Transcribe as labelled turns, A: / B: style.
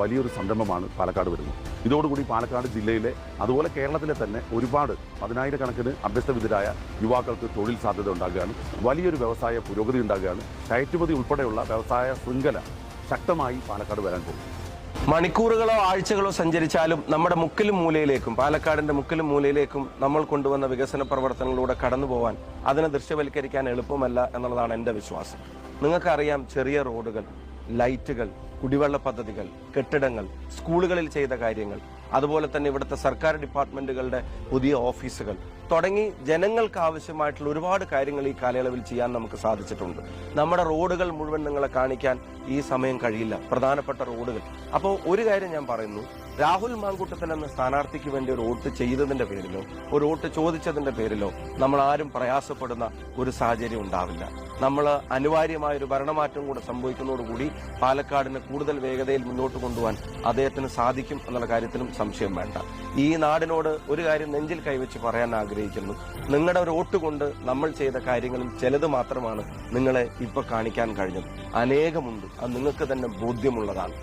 A: വലിയൊരു സംരംഭമാണ് പാലക്കാട് വരുന്നത്. ഇതോടുകൂടി പാലക്കാട് ജില്ലയിലെ അതുപോലെ കേരളത്തിലെ തന്നെ ഒരുപാട് 10,000-കണക്കിന് അഭ്യസ്തവിദ്യരായ യുവാക്കൾക്ക് തൊഴിൽ സാധ്യത ഉണ്ടാകുകയാണ്. വലിയൊരു വ്യവസായ പുരോഗതി ഉണ്ടാകുകയാണ്. കയറ്റുമതി ഉൾപ്പെടെയുള്ള വ്യവസായ ശൃംഖല ശക്തമായി പാലക്കാട് വരാൻ പോകും.
B: മണിക്കൂറുകളോ ആഴ്ചകളോ സഞ്ചരിച്ചാലും നമ്മുടെ മുക്കിലും മൂലയിലേക്കും, പാലക്കാടിന്റെ മുക്കിലും മൂലയിലേക്കും നമ്മൾ കൊണ്ടുവന്ന വികസന പ്രവർത്തനങ്ങളിലൂടെ കടന്നു പോകാൻ, അതിനെ ദൃശ്യവൽക്കരിക്കാൻ എളുപ്പമല്ല എന്നുള്ളതാണ് എൻ്റെ വിശ്വാസം. നിങ്ങൾക്കറിയാം, ചെറിയ റോഡുകൾ, ലൈറ്റുകൾ, കുടിവെള്ള പദ്ധതികൾ, കെട്ടിടങ്ങൾ, സ്കൂളുകളിൽ ചെയ്ത കാര്യങ്ങൾ, അതുപോലെ തന്നെ ഇവിടുത്തെ സർക്കാർ ഡിപ്പാർട്ട്മെന്റുകളുടെ പുതിയ ഓഫീസുകൾ തുടങ്ങി ജനങ്ങൾക്ക് ആവശ്യമായിട്ടുള്ള ഒരുപാട് കാര്യങ്ങൾ ഈ കാലയളവിൽ ചെയ്യാൻ നമുക്ക് സാധിച്ചിട്ടുണ്ട്. നമ്മുടെ റോഡുകൾ മുഴുവൻ നിങ്ങളെ കാണിക്കാൻ ഈ സമയം കഴിയില്ല, പ്രധാനപ്പെട്ട റോഡുകൾ. അപ്പോൾ ഒരു കാര്യം ഞാൻ പറയുന്നു, രാഹുൽ മാങ്കൂട്ടത്തിൽ എന്ന സ്ഥാനാർത്ഥിക്ക് വേണ്ടി ഒരു വോട്ട് ചെയ്തതിന്റെ പേരിലോ ഒരു വോട്ട് ചോദിച്ചതിന്റെ പേരിലോ നമ്മൾ ആരും പ്രയാസപ്പെടുന്ന ഒരു സാഹചര്യം ഉണ്ടാവില്ല. നമ്മൾ അനിവാര്യമായ ഒരു ഭരണമാറ്റം കൂടെ സംഭവിക്കുന്നതോടുകൂടി പാലക്കാടിന് കൂടുതൽ വേഗതയിൽ മുന്നോട്ട് കൊണ്ടുപോകാൻ അദ്ദേഹത്തിന് സാധിക്കും എന്നുള്ള കാര്യത്തിലും സംശയം വേണ്ട. ഈ നാടിനോട് ഒരു കാര്യം നെഞ്ചിൽ കൈവച്ച് പറയാൻ ആഗ്രഹിക്കുന്നു. നിങ്ങളുടെ ഒരു വോട്ട് കൊണ്ട് നമ്മൾ ചെയ്ത കാര്യങ്ങളിൽ ചിലത് മാത്രമാണ് നിങ്ങളെ ഇപ്പൊ കാണിക്കാൻ കഴിഞ്ഞത്. അനേകമുണ്ട്, അത് നിങ്ങൾക്ക് തന്നെ ബോധ്യമുള്ളതാണ്.